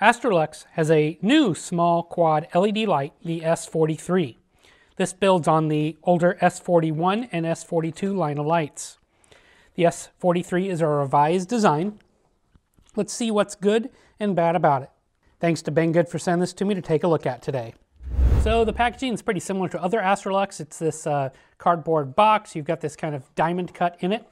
Astrolux has a new small quad LED light, the S43. This builds on the older S41 and S42 line of lights. The S43 is a revised design. Let's see what's good and bad about it. Thanks to Ben Good for sending this to me to take a look at today. So the packaging is pretty similar to other Astrolux. It's this cardboard box. You've got this kind of diamond cut in it.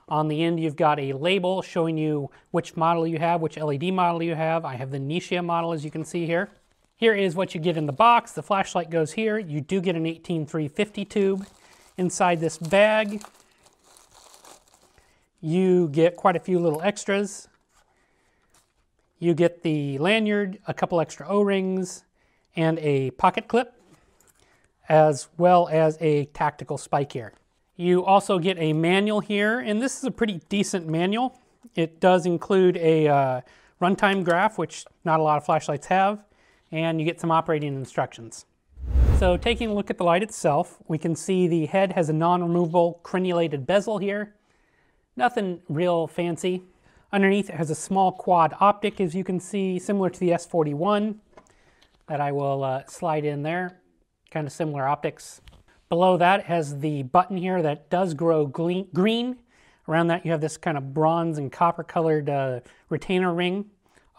On the end, you've got a label showing you which model you have, which LED model you have. I have the Nicia model, as you can see here. Here is what you get in the box. The flashlight goes here. You do get an 18350 tube. Inside this bag, you get quite a few little extras. You get the lanyard, a couple extra O-rings, and a pocket clip, as well as a tactical spike here. You also get a manual here, and this is a pretty decent manual. It does include a runtime graph, which not a lot of flashlights have, and you get some operating instructions. So taking a look at the light itself, we can see the head has a non-removable crenulated bezel here. Nothing real fancy. Underneath it has a small quad optic, as you can see, similar to the S41 that I will slide in there. Kind of similar optics. Below that has the button here that does grow green. Around that you have this kind of bronze and copper colored retainer ring.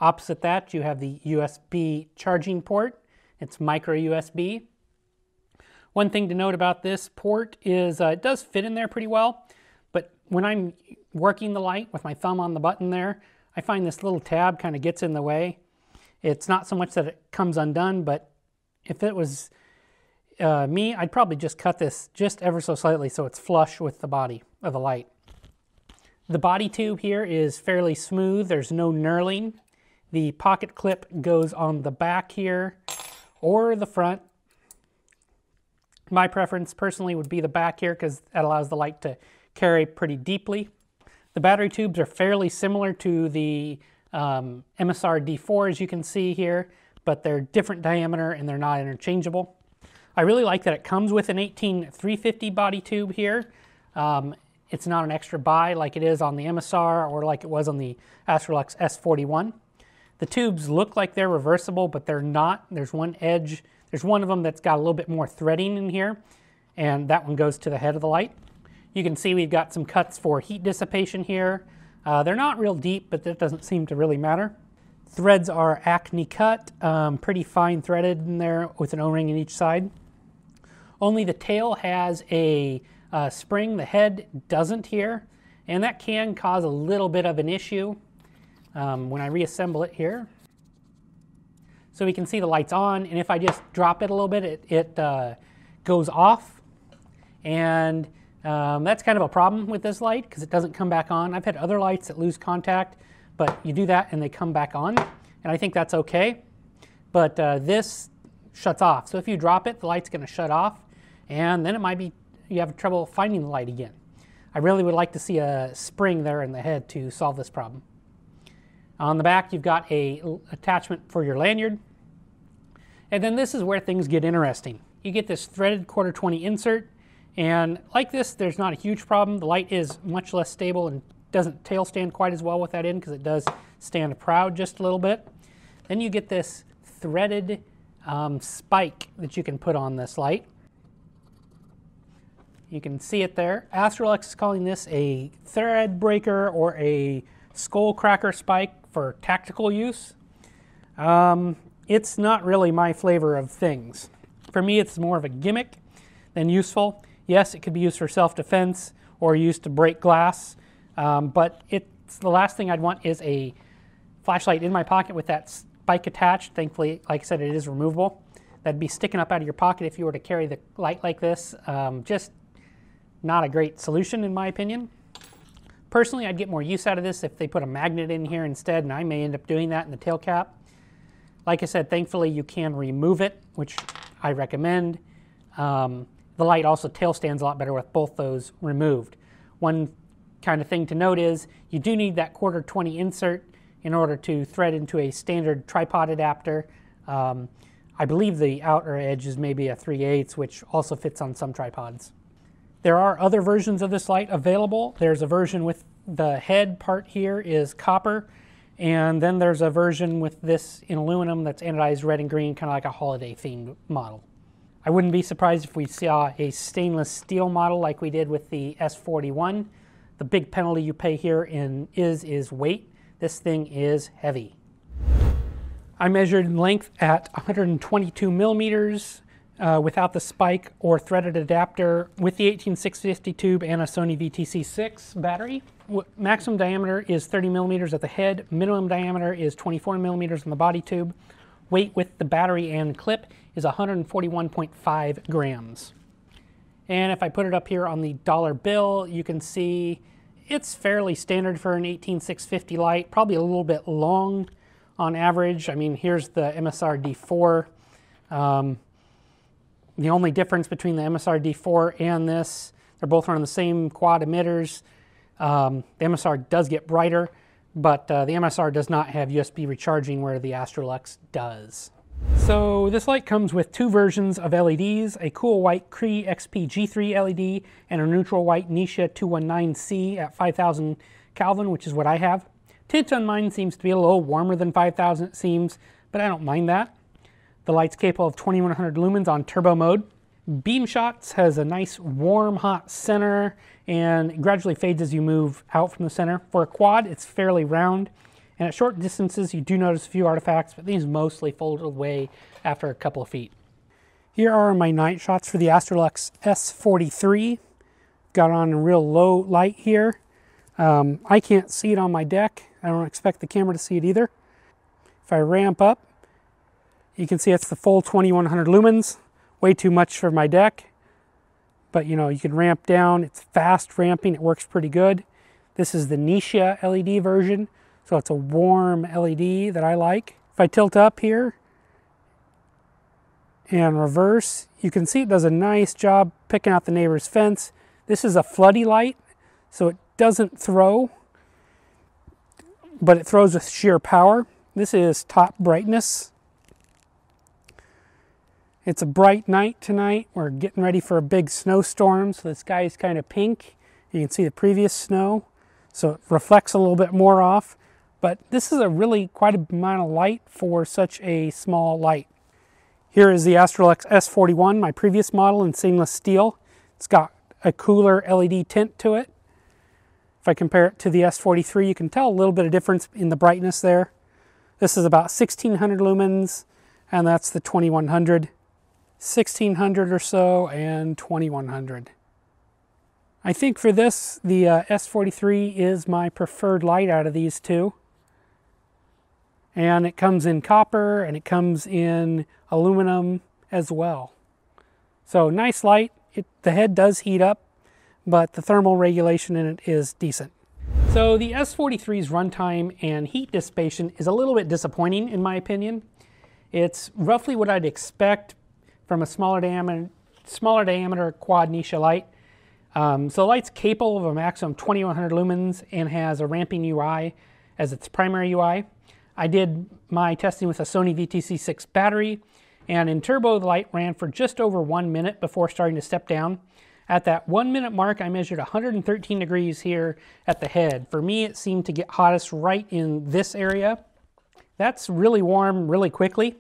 Opposite that you have the USB charging port. It's micro USB. One thing to note about this port is it does fit in there pretty well, but when I'm working the light with my thumb on the button there, I find this little tab kind of gets in the way. It's not so much that it comes undone, but if it was me, I'd probably just cut this just ever so slightly so it's flush with the body of the light. The body tube here is fairly smooth. There's no knurling. The pocket clip goes on the back here or the front. My preference personally would be the back here because that allows the light to carry pretty deeply. The battery tubes are fairly similar to the MSR D4, as you can see here, but they're different diameter and they're not interchangeable. I really like that it comes with an 18350 body tube here. It's not an extra buy like it is on the MSR or like it was on the Astrolux S41. The tubes look like they're reversible, but they're not. There's one edge, there's one of them that's got a little bit more threading in here, and that one goes to the head of the light. You can see we've got some cuts for heat dissipation here. They're not real deep, but that doesn't seem to really matter. Threads are Acme cut, pretty fine threaded in there with an O-ring in each side. Only the tail has a spring, the head doesn't here, and that can cause a little bit of an issue when I reassemble it here. So we can see the light's on, and if I just drop it a little bit, it goes off, and that's kind of a problem with this light because it doesn't come back on. I've had other lights that lose contact, but you do that and they come back on, and I think that's okay. But this shuts off, so if you drop it, the light's going to shut off, and then it might be you have trouble finding the light again. I really would like to see a spring there in the head to solve this problem. On the back, you've got a attachment for your lanyard, and then this is where things get interesting. You get this threaded 1/4-20 insert, and like this, there's not a huge problem. The light is much less stable and doesn't tail stand quite as well with that in because it does stand proud just a little bit. Then you get this threaded spike that you can put on this light. You can see it there. Astrolux is calling this a thread breaker or a skull cracker spike for tactical use. It's not really my flavor of things. For me, it's more of a gimmick than useful. Yes, it could be used for self-defense or used to break glass, but it's the last thing I'd want is a flashlight in my pocket with that spike attached. Thankfully, like I said, it is removable. That'd be sticking up out of your pocket if you were to carry the light like this. Just not a great solution in my opinion. Personally, I'd get more use out of this if they put a magnet in here instead, and I may end up doing that in the tail cap. Like I said, thankfully you can remove it, which I recommend. The light also tail stands a lot better with both those removed. One kind of thing to note is you do need that 1/4-20 insert in order to thread into a standard tripod adapter. I believe the outer edge is maybe a 3/8, which also fits on some tripods. There are other versions of this light available. There's a version with the head part here is copper, And then there's a version with this in aluminum that's anodized red and green, kind of like a holiday themed model. I wouldn't be surprised if we saw a stainless steel model like we did with the S41. The big penalty you pay here is weight. This thing is heavy. I measured in length at 122 millimeters without the spike or threaded adapter with the 18650 tube and a Sony VTC6 battery. Maximum diameter is 30 millimeters at the head. Minimum diameter is 24 millimeters on the body tube. Weight with the battery and clip is 141.5 grams. And if I put it up here on the dollar bill, you can see it's fairly standard for an 18650 light, probably a little bit long on average. I mean, here's the MSR D4. The only difference between the MSR D4 and this, they're both running the same quad emitters. The MSR does get brighter, but the MSR does not have USB recharging where the Astrolux does. So this light comes with two versions of LEDs, a cool white Cree XP G3 LED and a neutral white Nisha 219C at 5000 Kelvin, which is what I have. Tint on mine seems to be a little warmer than 5000 it seems, but I don't mind that. The light's capable of 2100 lumens on turbo mode. Beam Shots has a nice warm hot center and it gradually fades as you move out from the center. For a quad, it's fairly round. And at short distances, you do notice a few artifacts, but these mostly fold away after a couple of feet. Here are my night shots for the Astrolux S43. Got on a real low light here. I can't see it on my deck. I don't expect the camera to see it either. If I ramp up, you can see it's the full 2100 lumens. Way too much for my deck. But you know, you can ramp down. It's fast ramping. It works pretty good. This is the Nisha LED version. So it's a warm LED that I like. If I tilt up here and reverse, you can see it does a nice job picking out the neighbor's fence. This is a floody light, so it doesn't throw, but it throws with sheer power. This is top brightness. It's a bright night tonight. We're getting ready for a big snowstorm, so the sky is kind of pink. You can see the previous snow, so it reflects a little bit more off. But this is a really quite a amount of light for such a small light. Here is the Astrolux S41, my previous model in stainless steel. It's got a cooler LED tint to it. If I compare it to the S43, you can tell a little bit of difference in the brightness there. This is about 1600 lumens, and that's the 2100. 1600 or so, and 2100. I think for this, the S43 is my preferred light out of these two. And it comes in copper and it comes in aluminum as well. So nice light. The head does heat up, but the thermal regulation in it is decent. So the S43's runtime and heat dissipation is a little bit disappointing in my opinion. It's roughly what I'd expect from a smaller diameter quad Nisha light. So the light's capable of a maximum 2100 lumens and has a ramping UI as its primary UI. I did my testing with a Sony VTC6 battery, and in turbo the light ran for just over 1 minute before starting to step down. At that 1 minute mark, I measured 113 degrees here at the head. For me, it seemed to get hottest right in this area. That's really warm really quickly.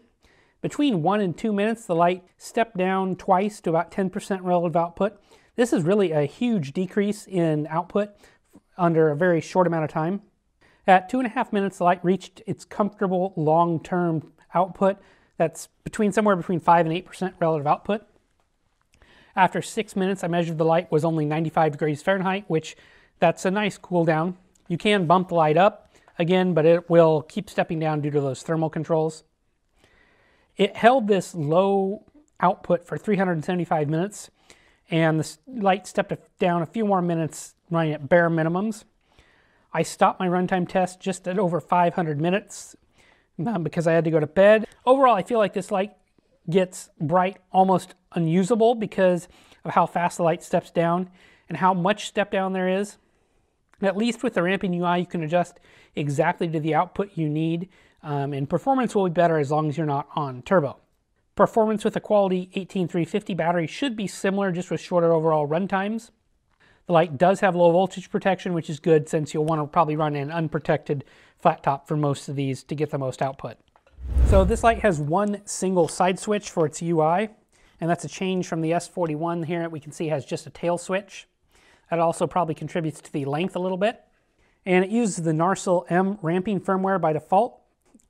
Between 1 and 2 minutes, the light stepped down twice to about 10% relative output. This is really a huge decrease in output under a very short amount of time. At 2.5 minutes, the light reached its comfortable long-term output. That's somewhere between 5 and 8% relative output. After 6 minutes, I measured the light was only 95 degrees Fahrenheit, which that's a nice cool down. You can bump the light up again, but it will keep stepping down due to those thermal controls. It held this low output for 375 minutes, and the light stepped down a few more minutes running at bare minimums. I stopped my runtime test just at over 500 minutes because I had to go to bed. Overall, I feel like this light gets bright almost unusable because of how fast the light steps down and how much step down there is. At least with the ramping UI, you can adjust exactly to the output you need, and performance will be better as long as you're not on turbo. Performance with a quality 18350 battery should be similar, just with shorter overall run times. The light does have low voltage protection, which is good since you'll want to probably run an unprotected flat top for most of these to get the most output. So this light has one single side switch for its UI, and that's a change from the S41 here. We can see it has just a tail switch. That also probably contributes to the length a little bit. And it uses the Astrolux M ramping firmware by default.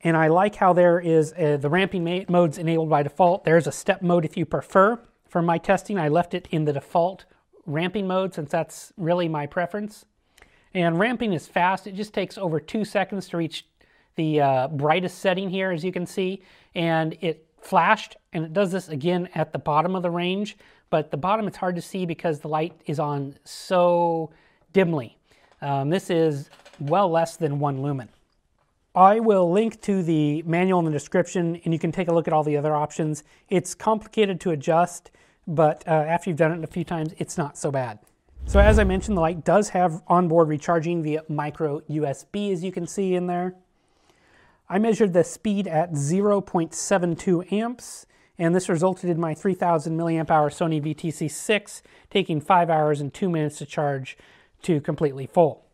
And I like how there is the ramping modes enabled by default. There's a step mode if you prefer. For my testing, I left it in the default ramping mode since that's really my preference. And ramping is fast. It just takes over 2 seconds to reach the brightest setting here, as you can see. And it flashed, and it does this again at the bottom of the range. But the bottom, it's hard to see because the light is on so dimly. This is well less than 1 lumen. I will link to the manual in the description, and you can take a look at all the other options. It's complicated to adjust, but after you've done it a few times, it's not so bad. So as I mentioned, the light does have onboard recharging via micro USB, as you can see in there. I measured the speed at 0.72 amps, and this resulted in my 3000 milliamp hour Sony VTC6 taking 5 hours and 2 minutes to charge to completely full.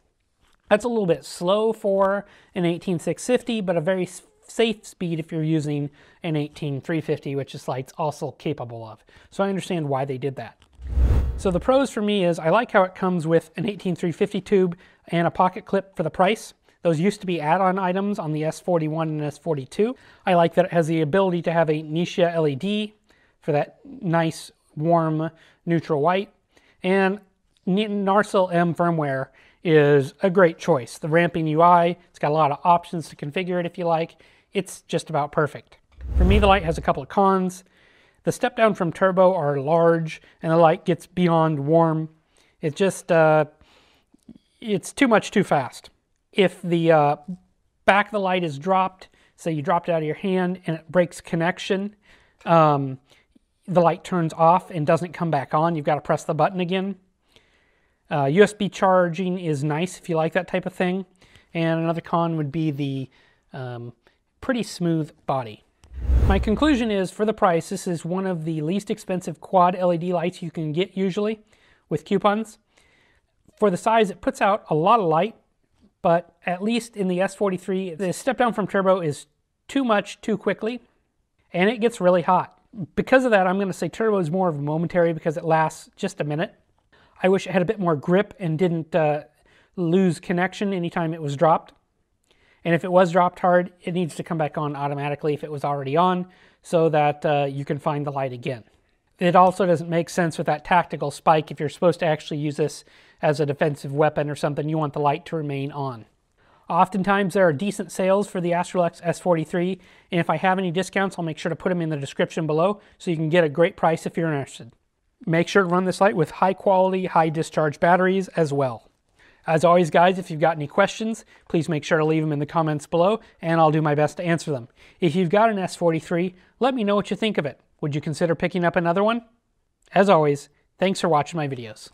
That's a little bit slow for an 18650, but a very safe speed if you're using an 18350, which this light's also capable of. So I understand why they did that. So the pros for me is I like how it comes with an 18350 tube and a pocket clip for the price. Those used to be add-on items on the S41 and S42. I like that it has the ability to have a Nisha LED for that nice, warm, neutral white. And Astrolux M firmware is a great choice. The ramping UI, it's got a lot of options to configure it if you like. It's just about perfect. For me, the light has a couple of cons. The step down from turbo are large, and the light gets beyond warm. It just, it's too much too fast. If the back of the light is dropped, say you dropped it out of your hand and it breaks connection, the light turns off and doesn't come back on. You've got to press the button again. USB charging is nice if you like that type of thing. And another con would be the pretty smooth body. My conclusion is, for the price, this is one of the least expensive quad LED lights you can get usually with coupons. For the size, it puts out a lot of light, but at least in the S43, the step down from turbo is too much too quickly, and it gets really hot. Because of that, I'm going to say turbo is more of a momentary because it lasts just a minute. I wish it had a bit more grip and didn't lose connection anytime it was dropped. And if it was dropped hard, it needs to come back on automatically if it was already on, so that you can find the light again. It also doesn't make sense with that tactical spike. If you're supposed to actually use this as a defensive weapon or something, you want the light to remain on. Oftentimes there are decent sales for the Astrolux S43, and if I have any discounts, I'll make sure to put them in the description below so you can get a great price if you're interested. Make sure to run this light with high quality, high discharge batteries as well. As always, guys, if you've got any questions, please make sure to leave them in the comments below, and I'll do my best to answer them. If you've got an S43, let me know what you think of it. Would you consider picking up another one? As always, thanks for watching my videos.